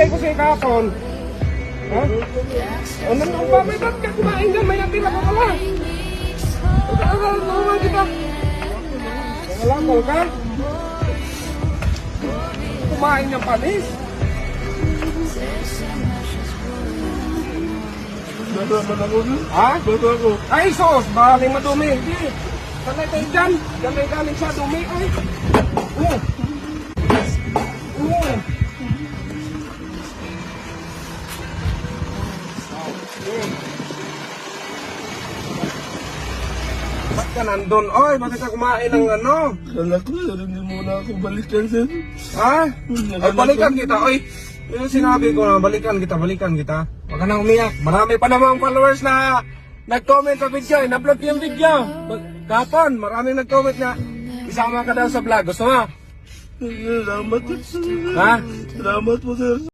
binigay ko sa'yo kahapon. Ha? O, nandun pa, may ba't ka kumain dyan? May natira ka pala. Tulungan kita. Nangalakol ka? Kumain ng panis. Bata man ako na. Ha? Bata ako. Ay, sos, baling madumi. Hindi. Sanay tayo dyan. Sanay galing sa dumi. Ay. Ba't ka nandun? Oy, bakit ka kumain ng ano? Anak ko, hindi muna ako balikan, sir. Ha? Ay, balikan kita. Oy, yung sinabi ko na balikan kita. Huwag ka na umiyak. Marami pa namang followers na nag-comment sa video. In-upload ko yung video. Kapon, maraming nag-comment na isama ka daw sa vlog. Gusto mo? Salamat. Ha? Salamat po, sir.